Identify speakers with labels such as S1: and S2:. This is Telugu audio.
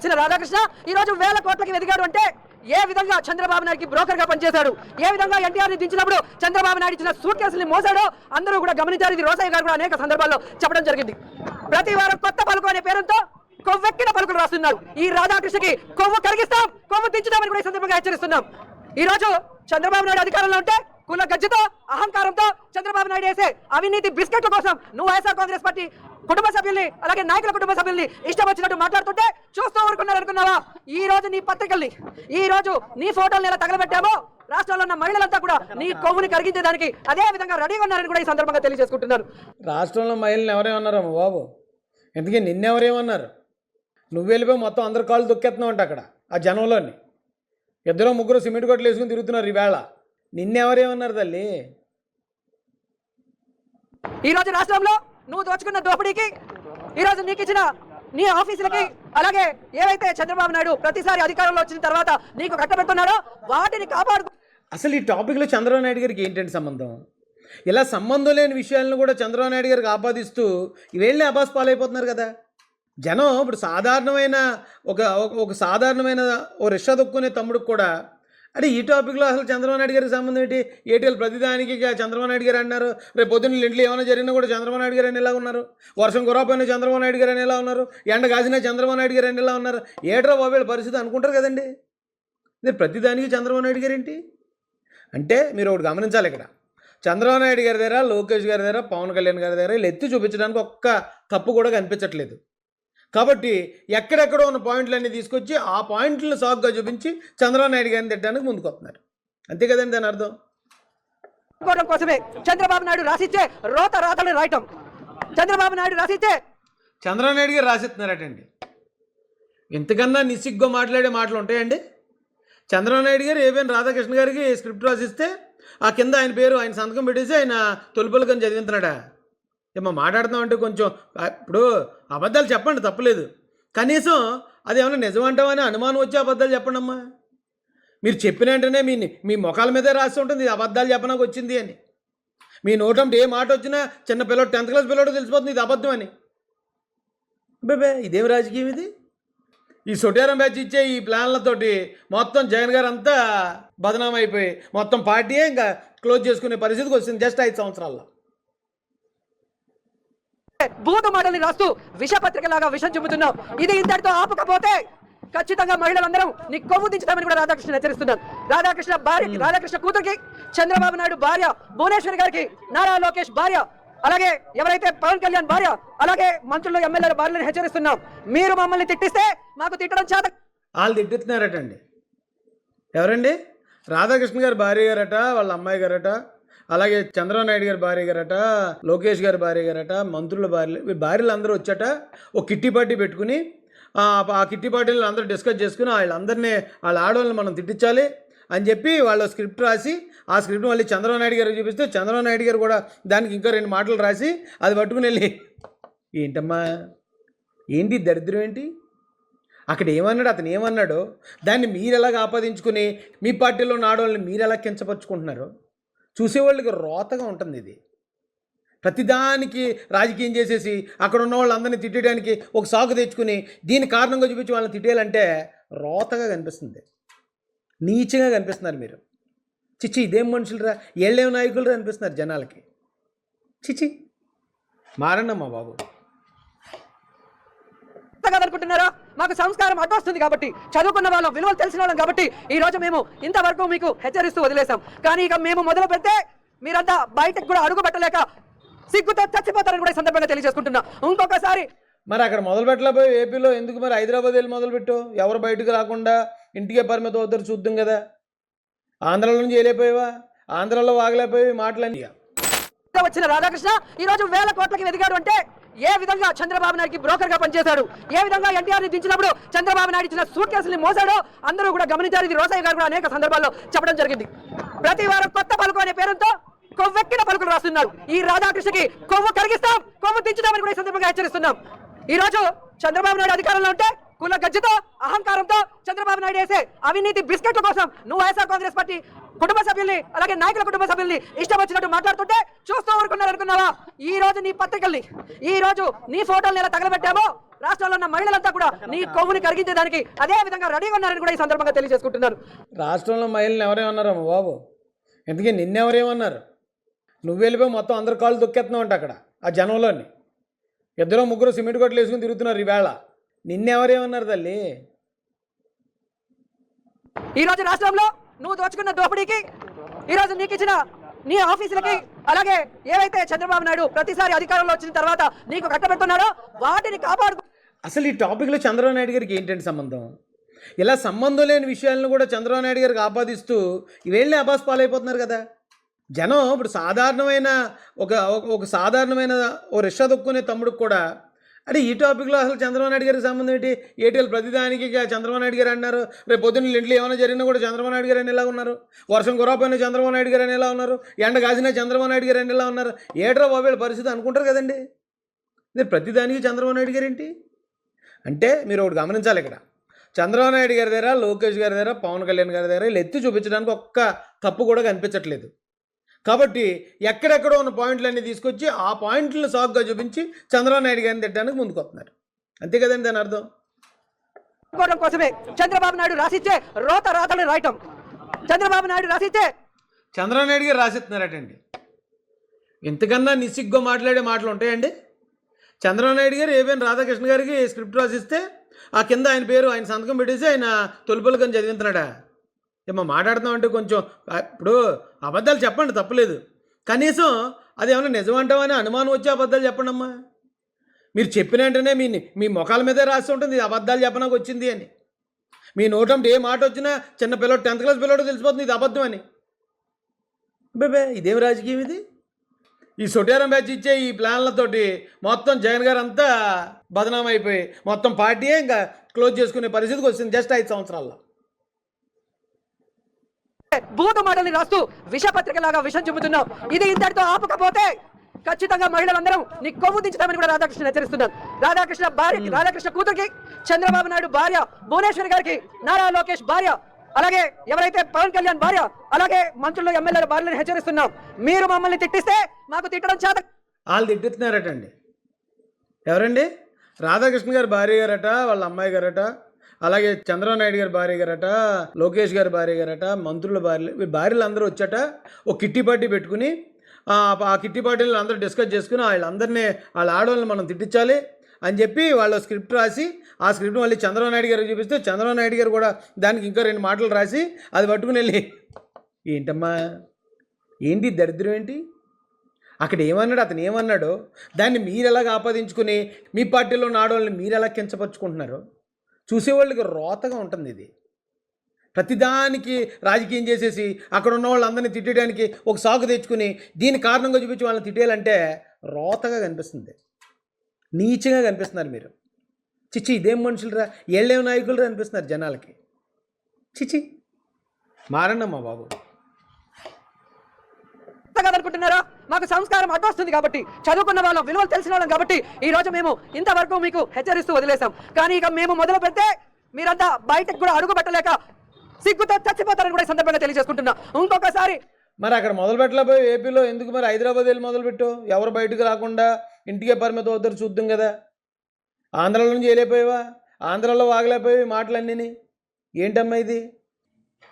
S1: వచ్చిన రాధాకృష్ణ ఈ రోజు వేల కోట్లకి ఎదిగాడు అంటే ఏ విధంగా చంద్రబాబు నాయుడుకి బ్రోకర్ గా పనిచేశాడు, ఏ విధంగా ఎన్టీఆర్ ని దించినప్పుడు చంద్రబాబు నాయుడు ఇచ్చిన సూట్ కేసుల్ని మోసాడో అందరూ కూడా గమనించారు. ఇది రోసయ్య గారు కూడా అనేక సందర్భాల్లో చెప్పడం జరిగింది. ప్రతి వారం కొత్త పలుకు అనే పేరుతో కొవ్వెక్కిన పలుకులు రాస్తున్నారు. ఈ రాధాకృష్ణకి కొవ్వు కరిగిస్తాం, కొవ్వు దించుతామని కూడా ఈ సందర్భంగా హెచ్చరిస్తున్నాం. ఈ రోజు చంద్రబాబు నాయుడు అధికారంలో ఉంటే కుల గజ్జతో అహంకారంతో చంద్రబాబు నాయుడు వేసే అవినీతి బిస్కెట్ల కోసం నువ్వు వైఎస్ఆర్ కాంగ్రెస్ పార్టీ కుటుంబ సభ్యుల్ని అలాగే నాయకుల కుటుంబ సభ్యుల్ని ఇష్టం వచ్చినట్టు మాట్లాడుతుంటే చూస్తూ ఊరుకున్నారు అనుకున్నావా? ఈ రోజు నీ పత్రికల్ని, ఈ రోజు నీ ఫోటోల్ని ఎలా తగలబెట్టామో రాష్ట్రంలో ఉన్న మహిళలంతా కూడా నీ కొవ్వుని కరిగించేదానికి అదే విధంగా రెడీగా ఉన్నారని కూడా ఈ సందర్భంగా తెలియజేసుకుంటున్నారు.
S2: రాష్ట్రంలో మహిళలు ఎవరేమన్నారమ్మ బాబు? ఎందుకే నిన్నెవరేమన్నారు? నువ్వు వెళ్ళిపోయి మొత్తం అందరు కాళ్ళు దొక్కేస్తున్నావు అంట అక్కడ ఆ జనంలోని. ఇద్దరు ముగ్గురు సిమెంట్ కొట్లు వేసుకుని తిరుగుతున్నారు ఈవేళ. నిన్నెవరేమన్నారు తల్లి?
S1: ఈ రోజు రాష్ట్రంలో నువ్వు దోచుకున్న దోపిడీకి, ఈ రోజు నీకు ఇచ్చిన నీ ఆఫీసులకి, అలాగే ఏవైతే చంద్రబాబు నాయుడు ప్రతిసారి అధికారంలో వచ్చిన తర్వాత నీకు కట్టబెడుతున్నాడో వాటిని కాపాడు.
S2: అసలు ఈ టాపిక్లో చంద్రబాబు నాయుడు గారికి ఏంటంటే సంబంధం? ఇలా సంబంధం లేని విషయాలను కూడా చంద్రబాబు నాయుడు గారికి ఆపాదిస్తూ ఇవేళ్ళని అబాస్ పాలైపోతున్నారు కదా జనం. ఇప్పుడు సాధారణమైన ఒక సాధారణమైన రిక్షా దొక్కునే తమ్ముడికి కూడా అంటే ఈ టాపిక్లో అసలు చంద్రబాబు నాయుడు గారికి సంబంధం ఏంటి? ఏటీఎల్ ప్రతిదానికి చంద్రబాబు నాయుడు గారు అన్నారు. రేపు పొద్దున్న ఇంట్లో ఏమైనా జరిగినా కూడా చంద్రబాబు నాయుడు గారు అని ఎలా ఉన్నారు? వర్షం కురవపోయినా చంద్రబాబు నాయుడు గారు అని ఎలా ఉన్నారు? ఎండ కాసినా చంద్రబాబు నాయుడు గారు అని ఎలా ఉన్నారు? ఏట్రా బాబు పరిస్థితి అనుకుంటారు కదండి. ఇది ప్రతిదానికి చంద్రబాబు నాయుడు గారు ఏంటి అంటే మీరు ఒకటి గమనించాలి. ఇక్కడ చంద్రబాబు నాయుడు గారి దగ్గర, లోకేష్ గారి దగ్గర, పవన్ కళ్యాణ్ గారి దగ్గర వీళ్ళు ఎత్తి చూపించడానికి ఒక్క తప్పు కూడా కనిపించట్లేదు. కాబట్టి ఎక్కడెక్కడో ఉన్న పాయింట్లన్నీ తీసుకొచ్చి ఆ పాయింట్లను సాగుగా చూపించి చంద్రబాబు నాయుడు గారిని తిట్టడానికి ముందుకు వస్తున్నారు. అంతే కదండి దాని అర్థం.
S1: కోసమే చంద్రబాబు నాయుడు రాసిచ్చే రాతలు రాయటం, చంద్రబాబు నాయుడు రాసిచ్చే
S2: చంద్రబాబు నాయుడు గారు రాసిస్తున్నారటండి. ఇంతకన్నా నిస్సిగ్గా మాట్లాడే మాటలు ఉంటాయండి? చంద్రబాబు నాయుడు గారు ఏవైనా రాధాకృష్ణ గారికి స్క్రిప్ట్ రాసిస్తే ఆ కింద ఆయన పేరు, ఆయన సంతకం పెట్టేసి ఆయన తొలిపలుకని చదివిస్తున్నాడా? ఏమో మాట్లాడుతున్నామంటే కొంచెం ఇప్పుడు అబద్ధాలు చెప్పండి, తప్పలేదు. కనీసం అది ఏమన్నా నిజం అంటామని అనుమానం వచ్చే అబద్ధాలు చెప్పండి అమ్మా. మీరు చెప్పిన వెంటనే మీ ముఖాల మీదే రాసి ఉంటుంది ఇది అబద్ధాలు చెప్పడానికి వచ్చింది అని. మీ నోటంటే ఏ మాట వచ్చినా చిన్న పిల్లడు 10th క్లాస్ పిల్లడు తెలిసిపోతుంది ఇది అబద్ధం అని. బేబే ఇదేం రాజకీయం ఇది? ఈ సొటేరం బ్యాచ్ ఇచ్చే ఈ ప్లాన్లతోటి మొత్తం జగన్ గారు అంతా బదనాం అయిపోయి మొత్తం పార్టీయే ఇంకా క్లోజ్ చేసుకునే పరిస్థితికి వచ్చింది జస్ట్ 5 సంవత్సరాల్లో.
S1: భూత మాటల్ని రాస్తూ విషపత్రికలాగా విషం చెబుతున్నావు. ఇది ఇంతటితో ఆపకపోతే ఖచ్చితంగా మహిళలందరం నీ కొవ్వు దించుతామని కూడా రాధాకృష్ణ హెచ్చరిస్తున్నారు. రాధాకృష్ణ కూతురికి, చంద్రబాబు నాయుడు భార్య భువనేశ్వరి గారికి, నారా లోకేష్ భార్య, అలాగే ఎవరైతే పవన్ కళ్యాణ్ భార్య, అలాగే మంత్రులు ఎమ్మెల్యేల భార్యలను హెచ్చరిస్తున్నాం. మీరు మమ్మల్ని తిట్టిస్తే మాకు తిట్టడం చేత.
S2: వాళ్ళు తిట్టిస్తున్నారటండి. ఎవరండి? రాధాకృష్ణ గారి భార్య గారట, వాళ్ళ అమ్మాయి గారట, అలాగే చంద్రబాబు నాయుడు గారి భార్య గారట, లోకేష్ గారి భార్య గారట, మంత్రుల భార్యలు అందరూ వచ్చాట ఒక కిట్టి పార్టీ పెట్టుకుని ఆ కిట్టి పార్టీలు అందరూ డిస్కస్ చేసుకుని వాళ్ళందరినీ వాళ్ళ ఆడవాళ్ళని మనం తిట్టించాలి అని చెప్పి వాళ్ళు స్క్రిప్ట్ రాసి ఆ స్క్రిప్ట్ మళ్ళీ చంద్రబాబు నాయుడు గారికి చూపిస్తే చంద్రబాబు నాయుడు గారు కూడా దానికి ఇంకా 2 మాటలు రాసి అది పట్టుకుని వెళ్ళి ఏంటమ్మా ఏంటి దరిద్రం ఏంటి? అక్కడ ఏమన్నాడు, అతను ఏమన్నాడో దాన్ని మీరు ఎలాగ ఆపాదించుకుని మీ పార్టీలో ఉన్న ఆడవాళ్ళని మీరు ఎలా కించపరుచుకుంటున్నారో చూసేవాళ్ళకి రోతగా ఉంటుంది. ఇది ప్రతిదానికి రాజకీయం చేసేసి అక్కడ ఉన్న వాళ్ళందరినీ తిట్టడానికి ఒక సాకు తెచ్చుకుని దీని కారణంగా చూపించి వాళ్ళని తిట్టేయాలంటే రోతగా కనిపిస్తుంది, నీచంగా కనిపిస్తున్నారు మీరు. చిచ్చి ఇదేం మనుషులరా, ఏళ్ళేం నాయకులరా అనిపిస్తున్నారు జనాలకి. చిచ్చి మారండమ్మా బాబు.
S1: అనుకుంటున్నారా? మాకు సంస్కారం అడ్డొస్తుంది కాబట్టి, చదువుకున్న వాళ్ళం, విలువలు తెలిసిన వాళ్ళం కాబట్టి ఈ రోజు మేము ఇంతవరకు మీకు హెచ్చరిస్తూ వదిలేసాం. కానీ ఇక మేము మొదలు పెడితే మీరంతా బయటకు కూడా అడుగు పెట్టలేక సిగ్గుతో చచ్చిపోతారని కూడా ఈ సందర్భంగా తెలియజేసుకుంటున్నా. ఇంకొకసారి
S2: మరి అక్కడ మొదలు పెట్టలేకపోయి ఏపీలో ఎందుకు మరి హైదరాబాద్ వెళ్ళి మొదలుపెట్టు? ఎవరు బయటకు రాకుండా ఇంటికే పరిమితం అవుతారు చూద్దాం కదా. ఆంధ్రాలో నుంచి వెళ్ళిపోయావా? ఆంధ్రాలో వాగలేకపోయి మాటలని.
S1: వచ్చిన రాధాకృష్ణ ఈ రోజు వేల కోట్లకి ఎదిగాడు అంటే ఏ విధంగా చంద్రబాబు నాయుడుకి బ్రోకర్ గా పనిచేశాడు, ఏ విధంగా ఎన్టీఆర్ ని దించినప్పుడు చంద్రబాబు నాయుడు ఇచ్చిన సూట్ కేసుల్ని మోసాడో అందరూ కూడా గమనించారు. ఇది రోసయ్య గారు కూడా అనేక సందర్భాల్లో చెప్పడం జరిగింది. ప్రతి వారం కొత్త పలుకు అనే పేరుతో కొవ్వెక్కిన పలుకులు రాస్తున్నారు. ఈ రాధాకృష్ణకి కొవ్వు కరిగిస్తాం, కొవ్వు దించుతామని కూడా ఈ సందర్భంగా హెచ్చరిస్తున్నాం. ఈ రోజు చంద్రబాబు నాయుడు అధికారంలో ఉంటే కుల గజ్జతో అహంకారంతో చంద్రబాబు నాయుడు వేసే అవినీతి బిస్కెట్ల కోసం నువ్వు వైఎస్ఆర్ కాంగ్రెస్ పార్టీ కుటుంబ సభ్యుల్ని అలాగే నాయకుల కుటుంబ సభ్యుల్ని ఇష్టం వచ్చినట్టు మాట్లాడుతుంటే చూస్తూ ఊరుకున్నారు అనుకున్నావా? ఈ రోజు నీ పత్రికల్ని, ఈ రోజు నీ ఫోటోల్ని ఎలా తగలబెట్టామో రాష్ట్రంలో ఉన్న మహిళలంతా కూడా నీ కొవ్వుని కరిగించేదానికి అదే విధంగా రెడీగా ఉన్నారని కూడా ఈ సందర్భంగా తెలియజేసుకుంటున్నాను.
S2: రాష్ట్రంలో మహిళలు ఎవరేమన్నారమ్మ బాబు? ఎందుకే నిన్నెవరేమన్నారు? నువ్వు వెళ్ళిపోయి మొత్తం అందరు కాళ్ళు దొక్కేస్తున్నావు అంట అక్కడ ఆ జనంలోని. ఇద్దరు ముగ్గురు సిమెంట్ కొట్లు వేసుకుని తిరుగుతున్నారు ఈవేళ. నిన్నెవరేమన్నారు తల్లి?
S1: ఈ రోజు రాష్ట్రంలో నువ్వు దోచుకున్న దోపిడీకి, ఈ రోజు నీకు ఇచ్చిన నీ ఆఫీసులకి, అలాగే ఏవైతే చంద్రబాబు నాయుడు ప్రతిసారి అధికారంలో వచ్చిన తర్వాత నీకు కట్టబెడుతున్నాడో వాటిని కాపాడుకో.
S2: అసలు ఈ టాపిక్లో చంద్రబాబు నాయుడు గారికి ఏంటంటే సంబంధం? ఇలా సంబంధం లేని విషయాలను కూడా చంద్రబాబు నాయుడు గారికి ఆపాదిస్తూ ఇవేళ్ళని అబాస్ పాలైపోతున్నారు కదా జనం. ఇప్పుడు సాధారణమైన ఒక సాధారణమైన ఓ రిక్షా దొక్కునే తమ్ముడికి కూడా అంటే ఈ టాపిక్లో అసలు చంద్రబాబు నాయుడు గారికి సంబంధం ఏంటి? ఏటీఎల్ ప్రతిదానికి చంద్రబాబు నాయుడు గారు అన్నారు. రేపు పొద్దున్న ఇంట్లో ఏమైనా జరిగినా కూడా చంద్రబాబు నాయుడు గారు అని ఎలా ఉన్నారు? వర్షం కురవపోయినా చంద్రబాబు నాయుడు గారు అని ఎలా ఉన్నారు? ఎండ కాసినా చంద్రబాబు నాయుడు గారు అని ఎలా ఉన్నారు? ఏట్రా బాబు పరిస్థితి అనుకుంటారు కదండి. ఇది ప్రతిదానికి చంద్రబాబు నాయుడు గారు ఏంటి అంటే మీరు ఒకటి గమనించాలి. ఇక్కడ చంద్రబాబు నాయుడు గారి దగ్గర, లోకేష్ గారి దగ్గర, పవన్ కళ్యాణ్ గారి దగ్గర వీళ్ళు ఎత్తి చూపించడానికి ఒక్క తప్పు కూడా కనిపించట్లేదు. కాబట్టి ఎక్కడెక్కడో ఉన్న పాయింట్లన్నీ తీసుకొచ్చి ఆ పాయింట్లను సాగుగా చూపించి చంద్రబాబు నాయుడు గారిని తిట్టడానికి ముందుకొస్తున్నారు. అంతే కదండి దాని అర్థం.
S1: కోసమే చంద్రబాబు నాయుడు రాసిచ్చే రాతలు రాయటం, చంద్రబాబు నాయుడు రాసిచ్చే
S2: చంద్రబాబు నాయుడు గారు రాసిస్తున్నారటండి. ఇంతకన్నా నిస్సిగ్గా మాట్లాడే మాటలు ఉంటాయండి? చంద్రబాబు నాయుడు గారు ఏవైనా రాధాకృష్ణ గారికి స్క్రిప్ట్ రాసిస్తే ఆ కింద ఆయన పేరు ఆయన సంతకం పెట్టేసి ఆయన తొలుపలుకని చదివిస్తున్నాడా? ఏమో మాట్లాడుతున్నామంటే కొంచెం ఇప్పుడు అబద్ధాలు చెప్పండి, తప్పలేదు. కనీసం అది ఏమైనా నిజమంటామని అనుమానం వచ్చే అబద్ధాలు చెప్పండి అమ్మా. మీరు చెప్పిన వెంటనే మీ ముఖాల మీదే రాసి ఉంటుంది ఇది అబద్ధాలు చెప్పడానికి వచ్చింది అని. మీ నోటంటే ఏ మాట వచ్చినా చిన్న పిల్లడు 10th క్లాస్ పిల్లడు తెలిసిపోతుంది ఇది అబద్ధం అని. బేబే ఇదేం రాజకీయం ఇది? ఈ సొటేరం బ్యాచ్ ఇచ్చే ఈ ప్లాన్లతోటి మొత్తం జగన్ గారు అంతా బదనాం అయిపోయి మొత్తం పార్టీయే ఇంకా క్లోజ్ చేసుకునే పరిస్థితికి వచ్చింది జస్ట్ 5 సంవత్సరాల్లో.
S1: భూత మాటల్ని రాస్తూ విషపత్రికలాగా విషం చెబుతున్నావు. ఇది ఇంతటితో ఆపకపోతే ఖచ్చితంగా మహిళలందరం నీ కొవ్వు దించుతామని కూడా రాధాకృష్ణ హెచ్చరిస్తున్నారు. రాధాకృష్ణ కూతురికి, చంద్రబాబు నాయుడు భార్య భువనేశ్వరి గారికి, నారా లోకేష్ భార్య, అలాగే ఎవరైతే పవన్ కళ్యాణ్ భార్య, అలాగే మంత్రులు ఎమ్మెల్యేల భార్యలను హెచ్చరిస్తున్నాం. మీరు మమ్మల్ని తిట్టిస్తే మాకు తిట్టడం చేత.
S2: వాళ్ళు తిట్టిస్తున్నారటండి. ఎవరండి? రాధాకృష్ణ గారి భార్య గారట, వాళ్ళ అమ్మాయి గారట, అలాగే చంద్రబాబు నాయుడు గారి భార్య గారట, లోకేష్ గారి భార్య గారట, మంత్రుల భార్యలు అందరూ వచ్చాట ఒక కిట్టి పార్టీ పెట్టుకుని ఆ కిట్టి పార్టీలు అందరూ డిస్కస్ చేసుకుని వాళ్ళందరినీ వాళ్ళ ఆడవాళ్ళని మనం తిట్టించాలి అని చెప్పి వాళ్ళు స్క్రిప్ట్ రాసి ఆ స్క్రిప్ట్ మళ్ళీ చంద్రబాబు నాయుడు గారికి చూపిస్తే చంద్రబాబు నాయుడు గారు కూడా దానికి ఇంకా 2 మాటలు రాసి అది పట్టుకుని వెళ్ళి ఏంటమ్మా ఏంటి దరిద్రం ఏంటి? అక్కడ ఏమన్నాడు, అతను ఏమన్నాడో దాన్ని మీరు ఎలాగ ఆపాదించుకుని మీ పార్టీలో ఉన్న ఆడవాళ్ళని మీరు ఎలా కించపరుచుకుంటున్నారో చూసేవాళ్ళకి రోతగా ఉంటుంది. ఇది ప్రతిదానికి రాజకీయం చేసేసి అక్కడ ఉన్న వాళ్ళందరినీ తిట్టడానికి ఒక సాకు తెచ్చుకుని దీని కారణంగా చూపించి వాళ్ళని తిట్టేయాలంటే రోతగా కనిపిస్తుంది, నీచంగా కనిపిస్తున్నారు మీరు. చిచ్చి ఇదేం మనుషులరా, ఏళ్ళేం నాయకులరా అనిపిస్తున్నారు జనాలకి. చిచ్చి మారండమ్మా బాబు.
S1: అనుకుంటున్నారా? మాకు సంస్కారం అడ్డొస్తుంది కాబట్టి, చదువుకున్న వాళ్ళం, విలువలు తెలిసిన వాళ్ళం కాబట్టి ఈ రోజు మేము ఇంతవరకు మీకు హెచ్చరిస్తూ వదిలేసాం. కానీ ఇక మేము మొదలు పెడితే మీరంతా బయటకు కూడా అడుగు పెట్టలేక సిగ్గుతో చచ్చిపోతారని కూడా సందర్భంగా తెలియజేసుకుంటున్నా. ఇంకొకసారి
S2: మరి అక్కడ మొదలు పెట్టలేకపోయి ఏపీలో ఎందుకు మరి హైదరాబాద్ వెళ్ళి మొదలుపెట్టు? ఎవరు బయటకు రాకుండా ఇంటికే పరిమితం అవుతారు చూద్దాం కదా. ఆంధ్రాలో నుంచి వెళ్ళిపోయావా? ఆంధ్రాలో వాగలేకపోయి మాటలన్నీ ఏంటమ్మా ఇది?